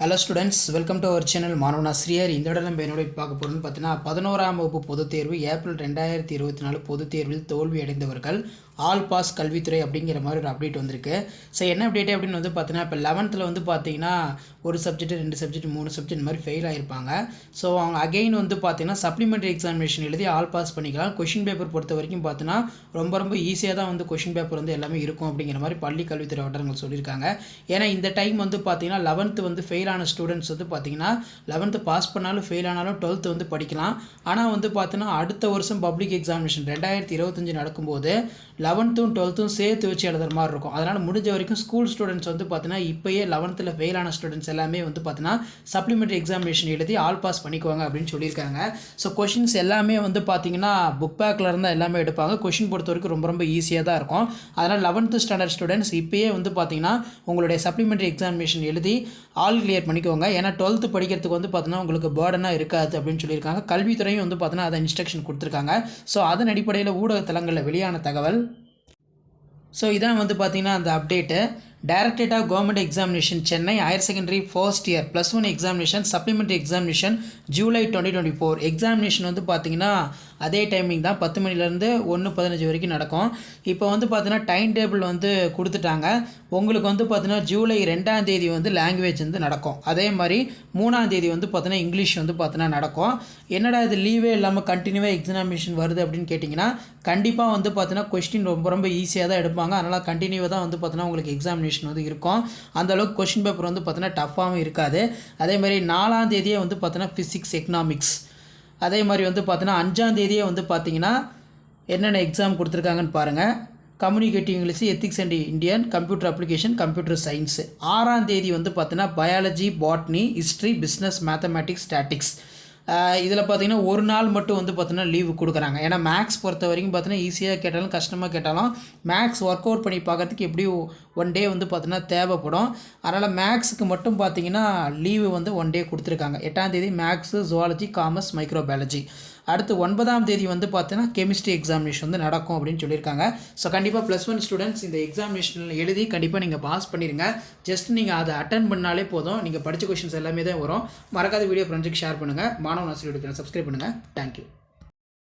Hello students, welcome to our channel Manavan Asiriyar. இந்த இடம் நம்ம என்னோட பார்க்க போகிறோம்னு பார்த்தீங்கன்னா 11ஆம் வகுப்பு பொதுத் தேர்வு ஏப்ரல் 2024 பொதுத் தேர்வில் தோல்வி அடைந்தவர்கள் ஆல் பாஸ் கல்வித்துறை அப்படிங்கிற மாதிரி ஒரு அப்டேட் வந்திருக்கு. ஸோ என்ன அப்டேட் அப்படின்னு வந்து பார்த்தீங்கன்னா, இப்போ 11th வந்து பார்த்தீங்கன்னா ஒரு சப்ஜெக்ட் 2 சப்ஜெக்ட் 3 சப்ஜெக்ட் மாதிரி ஃபெயில் ஆகிருப்பாங்க. ஸோ அவங்க அகெயின் வந்து பார்த்தீங்கன்னா சப்ளிமெண்ட்ரி எக்ஸாமினேஷன் எழுதி ஆல் பாஸ் பண்ணிக்கலாம். கொஷின் பேப்பர் பொறுத்த வரைக்கும் பார்த்தீங்கன்னா ரொம்ப ஈஸியாக தான் வந்து கொஷின் பேப்பர் வந்து எல்லாமே இருக்கும் அப்படிங்கிற மாதிரி பள்ளி கல்வித்துறை வட்டாரங்கள் சொல்லியிருக்காங்க. ஏன்னா இந்த டைம் வந்து பார்த்தீங்கன்னா 11th வந்து ஃபெயில் ஆன ஸ்டூடெண்ட்ஸ் வந்து பார்த்தீங்கன்னா 11th பாஸ் பண்ணாலும் ஃபெயில் ஆனாலும் 12th வந்து படிக்கலாம். ஆனால் வந்து பார்த்தீங்கன்னா அடுத்த வருஷம் பப்ளிக் எக்ஸாமினேஷன் 2025 நடக்கும்போது 11th 12th சேர்த்து வச்சு எழுதுற மாதிரி இருக்கும். அதனால் முடிஞ்ச வரைக்கும் ஸ்கூல் ஸ்டூடெண்ட்ஸ் வந்து பார்த்தீங்கன்னா இப்போயே 11th ஃபெயில் ஆன ஸ்டூடெண்ட்ஸ் எல்லாமே வந்து பார்த்தீங்கன்னா சப்ளிமெண்ட்ரி எக்ஸாமினேஷன் எழுதி ஆல் பாஸ் பண்ணிக்குவாங்க அப்படின்னு சொல்லியிருக்காங்க. ஸோ கொஷின்ஸ் எல்லாமே வந்து பார்த்தீங்கன்னா புக் பேக்கில் இருந்தால் எல்லாமே எடுப்பாங்க. கொஷின் பொறுத்த வரைக்கும் ரொம்ப ஈஸியாக தான் இருக்கும். அதனால் 11th ஸ்டாண்டர்ட் ஸ்டூடெண்ட்ஸ் இப்போயே வந்து பார்த்தீங்கன்னா உங்களுடைய சப்ளிமெண்ட்ரி எக்ஸாமினேஷன் எழுதி ஆல் கிளியர் பண்ணிக்கோங்க. ஏன்னா 12th படிக்கிறதுக்கு வந்து பார்த்தீங்கன்னா உங்களுக்கு பேர்டனாக இருக்காது அப்படின்னு சொல்லியிருக்காங்க. கல்வித்துறையும் வந்து பார்த்தீங்கன்னா அதை இன்ஸ்ட்ரக்ஷன் கொடுத்துருக்காங்க. ஸோ அதன் அடிப்படையில் ஊடக தளங்களில் வெளியான தகவல். ஸோ இதான் வந்து பார்த்தீங்கன்னா அந்த update. Directorate of government examination Chennai higher secondary first year +1 examination supplementary examination July 2024 examination வந்து பார்த்தீங்கன்னா அதே டைமிங் தான் 10 மணிலேருந்து 1:15 வரைக்கும் நடக்கும். இப்போ வந்து பார்த்தீங்கன்னா டைம் டேபிள் வந்து கொடுத்துட்டாங்க. உங்களுக்கு வந்து பார்த்தீங்கன்னா ஜூலை 2ஆம் தேதி வந்து லாங்குவேஜ் வந்து நடக்கும். அதே மாதிரி 3ஆம் தேதி வந்து பார்த்தீங்கன்னா இங்கிலீஷ் வந்து பார்த்தீங்கன்னா நடக்கும். என்னடா இது லீவே இல்லாமல் கண்டினியூவாக எக்ஸாமினேஷன் வருது அப்படின்னு கேட்டிங்கன்னா, கண்டிப்பாக வந்து பார்த்தீங்கன்னா கொஸ்டின் ரொம்ப ஈஸியாக தான் எடுப்பாங்க. அதனால் கண்டினியூவாக தான் வந்து பார்த்தீங்கன்னா உங்களுக்கு எக்ஸாமினேஷன் வந்து இருக்கும். அந்த அளவுக்கு கொஸ்டின் பேப்பர் வந்து பார்த்தீங்கன்னா டஃப்பாகவும் இருக்காது. அதே மாதிரி 4ஆம் தேதியே வந்து பார்த்தீங்கன்னா ஃபிசிக்ஸ் எக்கனாமிக்ஸ், அதே மாதிரி வந்து பார்த்தீங்கன்னா 5ஆம் தேதியே வந்து பார்த்தீங்கன்னா என்னென்ன எக்ஸாம் கொடுத்துருக்காங்கன்னு பாருங்கள். Communicative English, ethics and Indian, computer application, computer science. 6ஆம் தேதி வந்து பார்த்தீங்கன்னா biology, botany, history, business, mathematics, statics. இதில் பார்த்தீங்கன்னா ஒரு நாள் மட்டும் வந்து பார்த்தீங்கன்னா லீவு கொடுக்குறாங்க. ஏன்னா மேக்ஸ் பொறுத்த வரைக்கும் பார்த்தீங்கன்னா ஈஸியாக கேட்டாலும் கஷ்டமாக கேட்டாலும் மேக்ஸ் ஒர்க் அவுட் பண்ணி பார்க்கறதுக்கு எப்படியும் 1 டே வந்து பார்த்தீங்கன்னா தேவைப்படும். அதனால் மேக்ஸுக்கு மட்டும் பார்த்தீங்கன்னா லீவு வந்து 1 டே கொடுத்துருக்காங்க. 8ஆம் தேதி மேக்ஸு, ஜுவாலஜி, காமர்ஸ், மைக்ரோபயாலஜி. அடுத்து 9ஆம் தேதி வந்து பார்த்தீங்கன்னா கெமிஸ்ட்ரி எக்ஸாமினேஷன் வந்து நடக்கும் அப்படின்னு சொல்லியிருக்காங்க. ஸோ கண்டிப்பாக +1 ஸ்டூடெண்ட்ஸ் இந்த எக்ஸாமினேஷனில் எழுதி கண்டிப்பாக நீங்கள் பாஸ் பண்ணிடுங்க. ஜஸ்ட் நீங்கள் அதை அட்டன் பண்ணாலே போதும். நீங்கள் படித்த கொஷின்ஸ் எல்லாமே தான் வரும். மறக்காத வீடியோ ஃப்ரெண்ட்ஸுக்கு ஷேர் பண்ணுங்கள். மாணவன் ஆசிரியருக்கு சப்ஸ்கிரைப் பண்ணுங்கள். தேங்க்யூ.